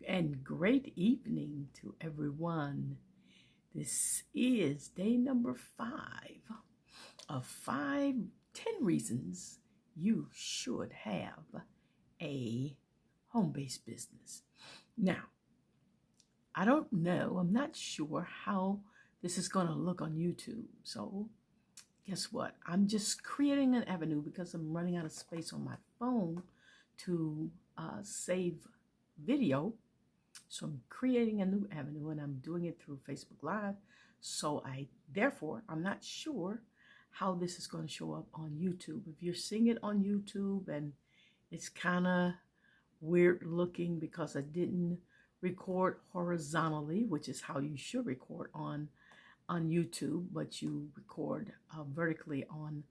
and great evening to everyone. This is day number 5 of 10 reasons you should have a home-based business. Now, I don't know, I'm not sure how this is going to look on YouTube. So guess what? I'm just creating an avenue because I'm running out of space on my phone to save video. So I'm creating a new avenue and I'm doing it through Facebook Live. So I'm not sure how this is going to show up on YouTube. If you're seeing it on YouTube and it's kind of weird looking because I didn't record horizontally, which is how you should record on YouTube, but you record vertically on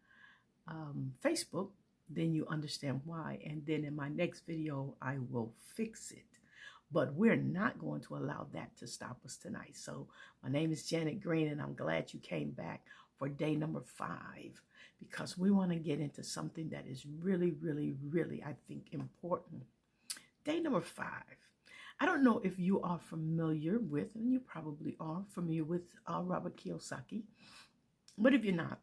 Facebook, then you understand why. And then in my next video, I will fix it. But we're not going to allow that to stop us tonight. So my name is Janet Green, and I'm glad you came back for day number 5, because we want to get into something that is really, really, really, I think, important. Day number 5. I don't know if you are familiar with, and you probably are familiar with Robert Kiyosaki, but if you're not,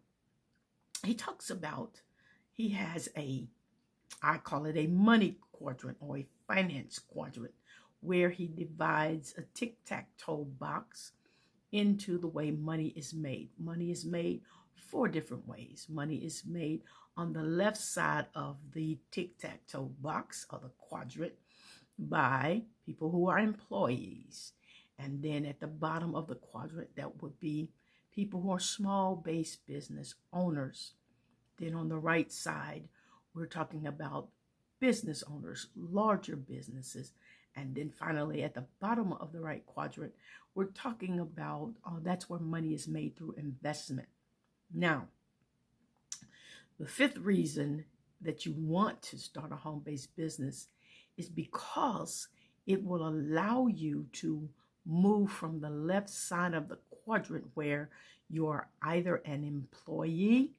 he talks about, he has I call it a money quadrant or a finance quadrant, where he divides a tic-tac-toe box into the way money is made. Money is made 4 different ways. Money is made on the left side of the tic-tac-toe box or the quadrant by people who are employees. And then at the bottom of the quadrant, that would be people who are small-based business owners. Then on the right side, we're talking about business owners, larger businesses. And then finally, at the bottom of the right quadrant, we're talking about, that's where money is made through investment. Now, the 5th reason that you want to start a home-based business is because it will allow you to move from the left side of the quadrant, where you're either an employee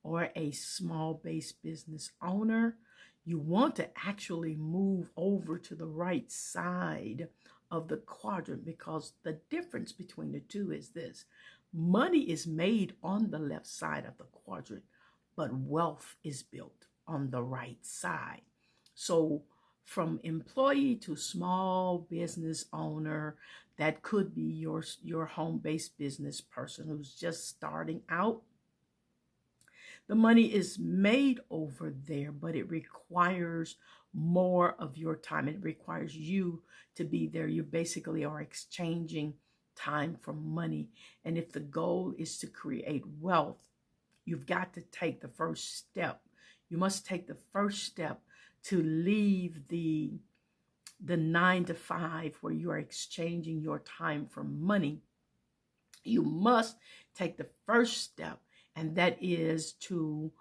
or a small-based business owner. You want to actually move over to the right side of the quadrant, because the difference between the two is this: money is made on the left side of the quadrant, but wealth is built on the right side. So from employee to small business owner, that could be your home-based business person who's just starting out. The money is made over there, but it requires more of your time. It requires you to be there. You basically are exchanging time for money. And if the goal is to create wealth, you've got to take the first step. You must take the first step to leave the 9 to 5 where you are exchanging your time for money. You must take the first step, and that is to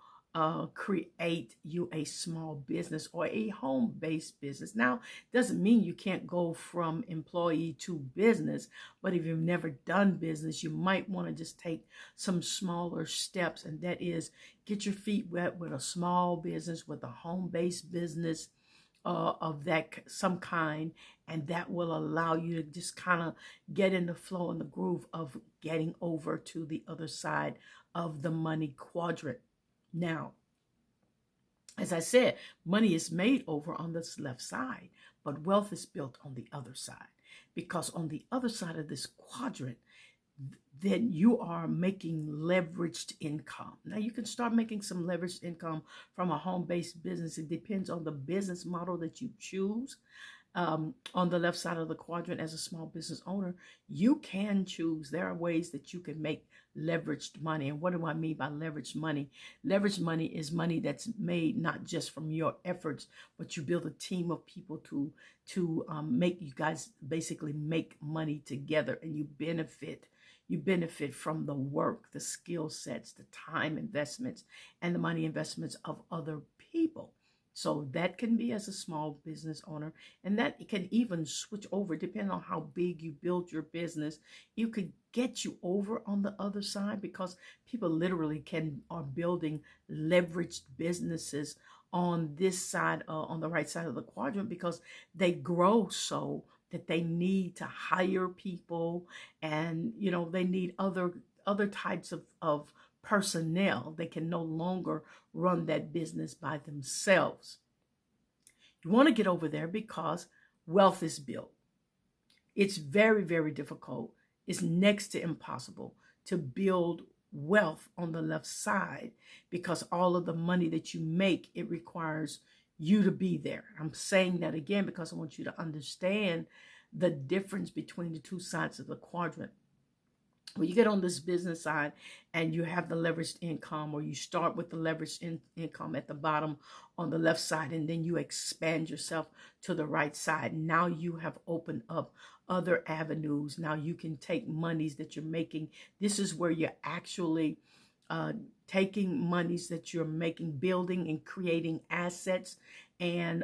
create you a small business or a home-based business. Now, doesn't mean you can't go from employee to business, but if you've never done business, you might want to just take some smaller steps, and that is get your feet wet with a small business, with a home-based business of that some kind, and that will allow you to just kind of get in the flow and the groove of getting over to the other side of the money quadrant. Now, as I said, money is made over on this left side, but wealth is built on the other side, because on the other side of this quadrant, then you are making leveraged income. Now, you can start making some leveraged income from a home-based business. It depends on the business model that you choose. On the left side of the quadrant, as a small business owner, you can choose. There are ways that you can make leveraged money. And what do I mean by leveraged money? Leveraged money is money that's made not just from your efforts, but you build a team of people to make you guys basically make money together, and you benefit. You benefit from the work, the skill sets, the time investments, and the money investments of other people. So that can be as a small business owner, and that can even switch over depending on how big you build your business. You could get you over on the other side, because people literally are building leveraged businesses on this side, on the right side of the quadrant, because they grow so that they need to hire people, and they need other types of personnel. They can no longer run that business by themselves. You want to get over there because wealth is built. It's very, very difficult. It's next to impossible to build wealth on the left side, because all of the money that you make, it requires you to be there. I'm saying that again because I want you to understand the difference between the two sides of the quadrant. When you get on this business side and you have the leveraged income, or you start with the leveraged income at the bottom on the left side, and then you expand yourself to the right side, now you have opened up other avenues. Now you can take monies that you're making. This is where you're actually taking monies that you're making, building and creating assets, and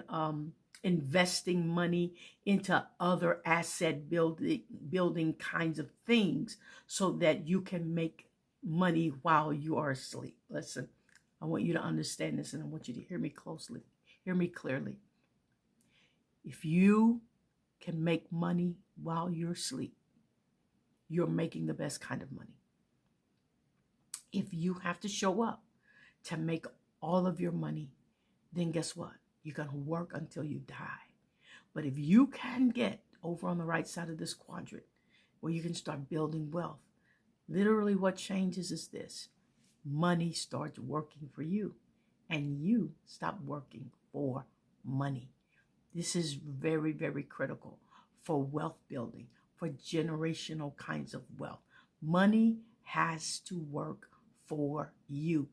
investing money into other asset building kinds of things, so that you can make money while you are asleep. Listen, I want you to understand this, and I want you to hear me closely, hear me clearly. If you can make money while you're asleep, you're making the best kind of money. If you have to show up to make all of your money, then guess what? You're going to work until you die. But if you can get over on the right side of this quadrant, where you can start building wealth, literally what changes is this: money starts working for you, and you stop working for money. This is very, very critical for wealth building, for generational kinds of wealth. Money has to work for you.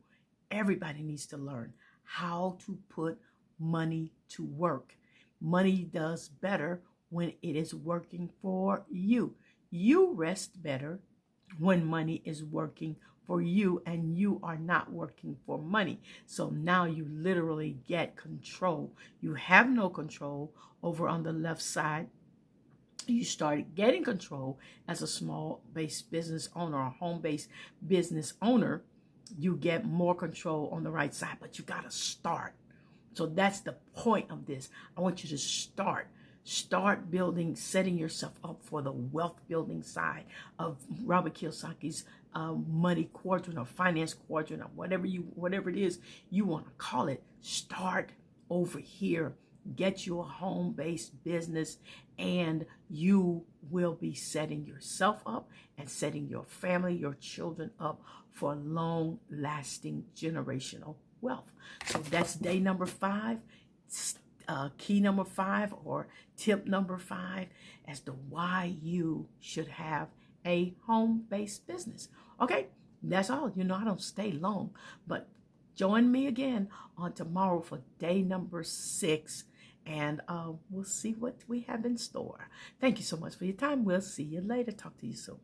Everybody needs to learn how to put money to work. Money does better when it is working for you. You rest better when money is working for you and you are not working for money. So now you literally get control. You have no control over on the left side. You start getting control as a small-based business owner, a home-based business owner. You get more control on the right side, but you got to start. So that's the point of this. I want you to start building, setting yourself up for the wealth building side of Robert Kiyosaki's money quadrant, or finance quadrant, or whatever it is you want to call it. Start over here. Get you a home-based business, and you will be setting yourself up and setting your family, your children up for long-lasting generational wealth. So that's day number 5, key number 5, or tip number 5 as to why you should have a home-based business. Okay, that's all. I don't stay long, but join me again on tomorrow for day number 6, and we'll see what we have in store. Thank you so much for your time. We'll see you later. Talk to you soon.